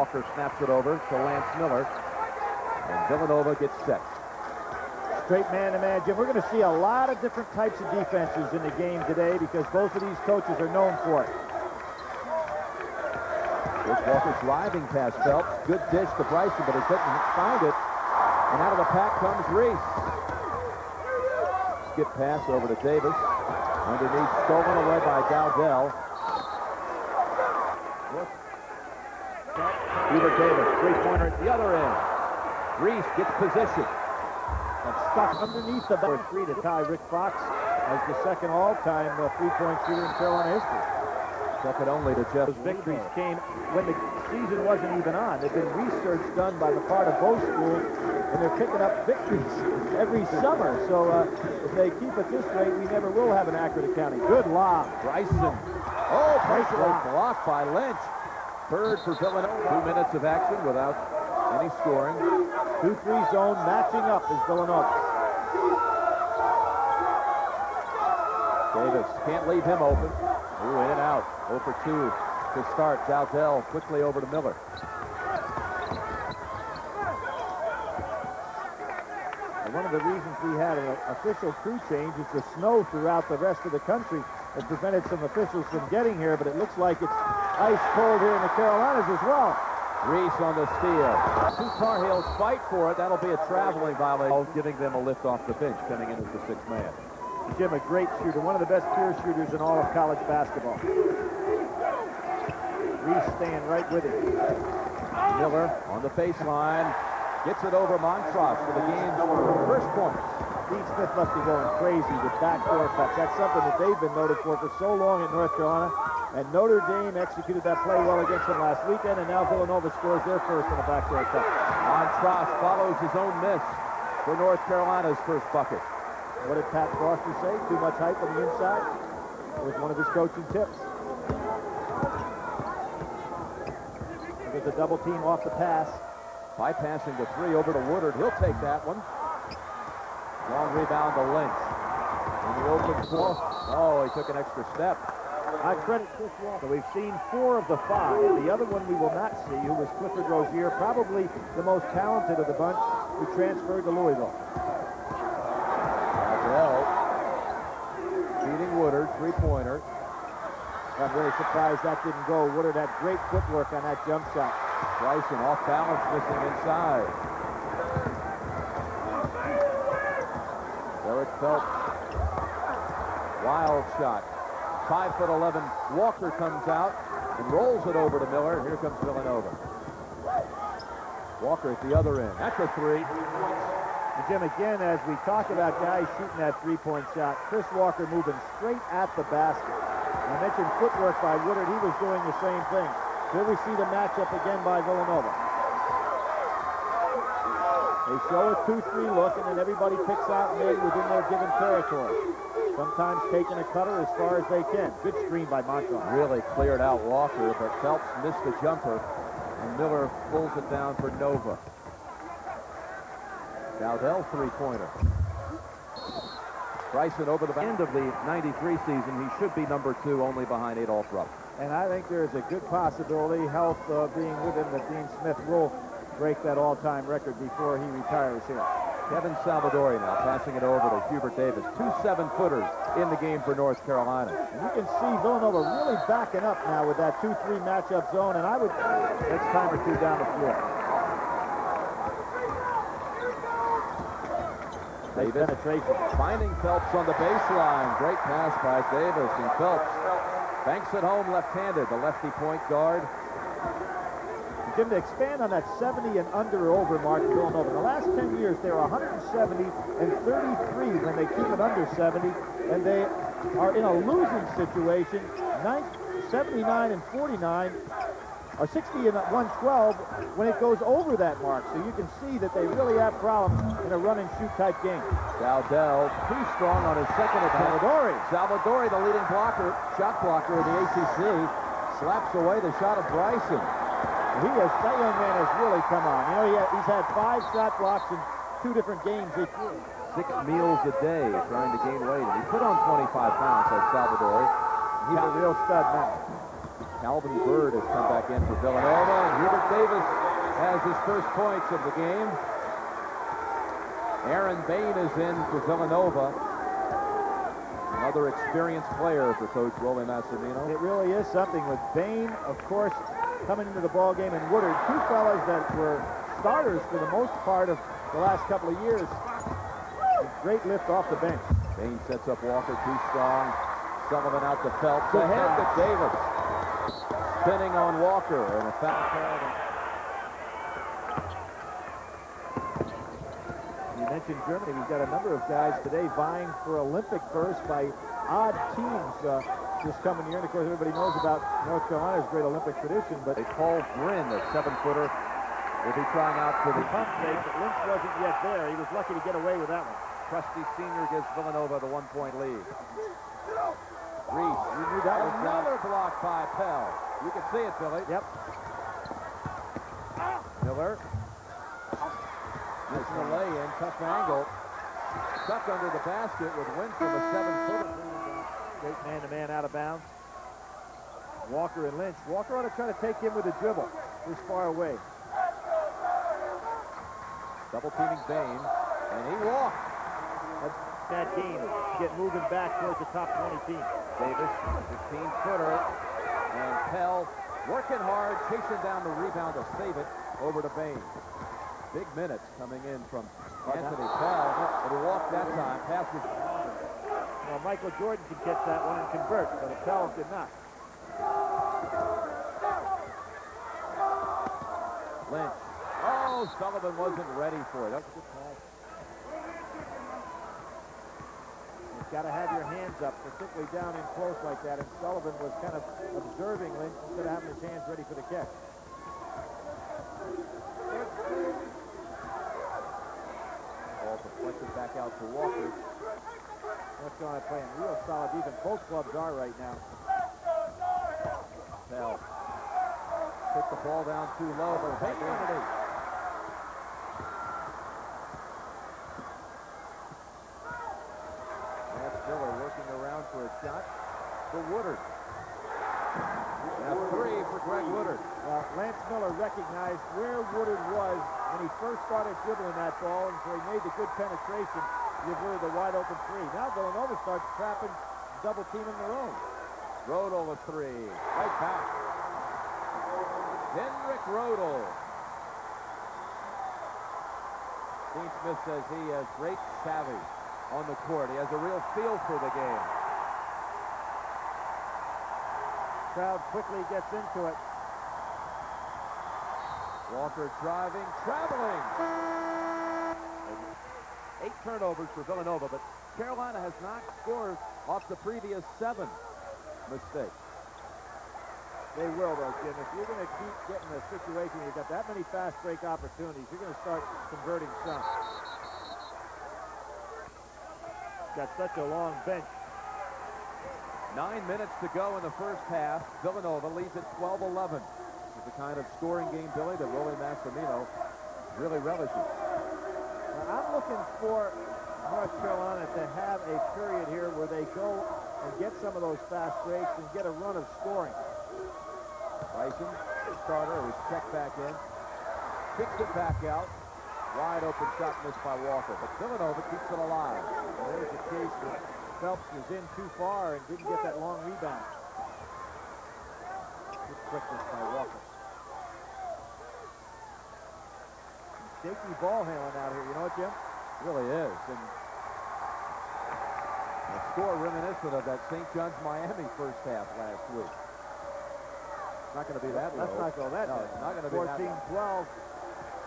Walker snaps it over to Lance Miller. And Villanova gets set. Straight man-to-man, Jim. We're going to see a lot of different types of defenses in the game today because both of these coaches are known for it. Here's Walker driving past Phelps. Good dish to Bryson, but he couldn't find it. And out of the pack comes Reese. Skip pass over to Davis. Underneath, stolen away by Dowdell. Hubert Davis, three-pointer at the other end. Reese gets position. And stuck underneath the bar. 3 to tie Rick Fox as the second all-time three-point shooter in Carolina history. Second only to Jeff. Those victories came when the season wasn't even on. There's been research done by the part of both schools, and they're picking up victories every summer. So if they keep it this rate, we never will have an accurate accounting. Good lob. Bryson. Oh, Bryson blocked by Lynch. Third for Villanova. 2 minutes of action without any scoring. 2-3 zone matching up is Villanova. Davis can't leave him open. Ooh, in and out. 0 for 2 to start. Dowdell quickly over to Miller. And one of the reasons we had an official crew change is the snow throughout the rest of the country has prevented some officials from getting here, but it looks like it's ice cold here in the Carolinas as well. Reese on the steal. 2 Tar Heels fight for it. That'll be a traveling violation, giving them a lift off the bench, coming in as the 6th man. Jim, a great shooter, one of the best pure shooters in all of college basketball. Reese staying right with him. Miller on the baseline. Gets it over Montross for the game's first point. Dean Smith must be going crazy with backdoor cuts. That's something that they've been noted for so long at North Carolina. And Notre Dame executed that play well against them last weekend, and now Villanova scores their first on a backdoor cut. Montross follows his own miss for North Carolina's first bucket. What did Pat Foster say? Too much hype on the inside? It was one of his coaching tips. There's a double team off the pass. Bypassing the 3 over to Woodard. He'll take that one. Long rebound to Lynch. In the open floor. Oh, he took an extra step. I credit Chris Walker. We've seen 4 of the 5. The other one we will not see, who was Clifford Rozier, probably the most talented of the bunch, who transferred to Louisville. Beating Woodard, 3-pointer. I'm really surprised that didn't go. Woodard had great footwork on that jump shot. Bryson off balance, missing inside. Derek Phelps. Wild shot. 5'11" Walker comes out and rolls it over to Miller. Here comes Villanova. Walker at the other end. That's a 3. And Jim, again, as we talk about guys shooting that 3-point shot, Chris Walker moving straight at the basket. I mentioned footwork by Woodard. He was doing the same thing. Here we see the matchup again by Villanova. They show a 2-3 look, and then everybody picks out mid within their given territory. Sometimes taking a cutter as far as they can. Good screen by Montross. Really cleared out Walker, but Phelps missed the jumper, and Miller pulls it down for Nova. Dowdell 3-pointer. Bryson over the end of the 93 season. He should be number 2, only behind Adolph Rupp. And I think there's a good possibility, health being with him, that Dean Smith will break that all-time record before he retires here. Kevin Salvadori now passing it over to Hubert Davis. 2 7-footers in the game for North Carolina. And you can see Villanova really backing up now with that 2-3 matchup zone, and I would next time or 2 down the floor. Davis penetration. Finding Phelps on the baseline. Great pass by Davis, and Phelps banks it home left-handed, the lefty point guard. Jim, to expand on that 70 and under or over mark for Villanova. In the last 10 years, they're 170 and 33 when they keep it under 70, and they are in a losing situation. 79 and 49, or 60 and 112 when it goes over that mark. So you can see that they really have problems in a run-and-shoot type game. Dowdell too strong on his second attempt. Salvadori, the leading shot blocker in the ACC, slaps away the shot of Bryson. That young man has really come on. You know, he's had 5 shot blocks in 2 different games this year. 6 meals a day trying to gain weight. And he put on 25 pounds, like Salvadori. He's a real stud now. Calvin Bird has come back in for Villanova, and Hubert Davis has his first points of the game. Aaron Bain is in for Villanova. Another experienced player for Coach Willie Massimino. It really is something with Bain, of course, coming into the ball game, and Woodard, two fellas that were starters for the most part of the last couple of years. Great lift off the bench. Bain sets up Walker too strong. Sullivan out to Phelps. Ahead to Davis. Spinning on Walker and a foul call. You mentioned Germany. We've got a number of guys today vying for Olympic berths by odd teams this coming year. And of course, everybody knows about North Carolina's great Olympic tradition. But Paul Bryn, a 7-footer, will be trying out for the pump fake, but Lynch wasn't yet there. He was lucky to get away with that one. Trusty senior gives Villanova the 1-point lead. Reese, You knew that was another block by Pell. You can see it, Billy. Yep. Miller. Missing the lay-in, tough angle. Stuck under the basket with Wentz from a 7-footer. Great man-to-man out of bounds. Walker and Lynch. Walker ought to try to take him with a dribble this far away. Double teaming Bain, and he walked. That's that game. Get moving back towards the top 20 team. Davis, 15-footer, and Pell working hard, chasing down the rebound to save it over to Bain. Big minutes coming in from Anthony Pell, but he walked that time. Pass was Well, Michael Jordan can catch that one and convert, but Pell did not. Lynch. Oh, Sullivan wasn't ready for it. That was a good pass. You've got to have your hands up, particularly down in close like that, and Sullivan was kind of observing Lynch instead of having his hands ready for the catch. Ball deflected back out to Walker. North Carolina playing real solid defense. Both clubs are right now. Pell took the ball down too low, but Bain wanted it. Miller working around for a shot for Woodard. Now 3 for Greg Woodard. Well, Lance Miller recognized where Woodard was when he first started dribbling that ball, and so he made the good penetration to give Woodard the wide open 3. Now Villanova starts trapping, double teaming their own. Rodel a 3. Right back. Henrik Rodel. Dean Smith says he has great savvy on the court. He has a real feel for the game. Crowd quickly gets into it. Walker driving, traveling. 8 turnovers for Villanova, but Carolina has not scored off the previous 7 mistakes. They will, though, Jim. If you're going to keep getting a situation where you've got that many fast break opportunities, you're going to start converting some. Got such a long bench. 9 minutes to go in the first half. Villanova leads at 12-11. This is the kind of scoring game, Billy, that Willie Massimino really relishes. Now, I'm looking for North Carolina to have a period here where they go and get some of those fast breaks and get a run of scoring. Bryson, starter, was checked back in. Kicks it back out. Wide open shot missed by Walker, but Villanova keeps it alive. And there's a case where Phelps was in too far and didn't get that long rebound. Good quickness by Walker. Some shaky ball handling out here, you know what, Jim? It really is. And a score reminiscent of that St. John's Miami first half last week. It's not going to be that low. Let's not go that No, low. it's not going to be that low. 14-12.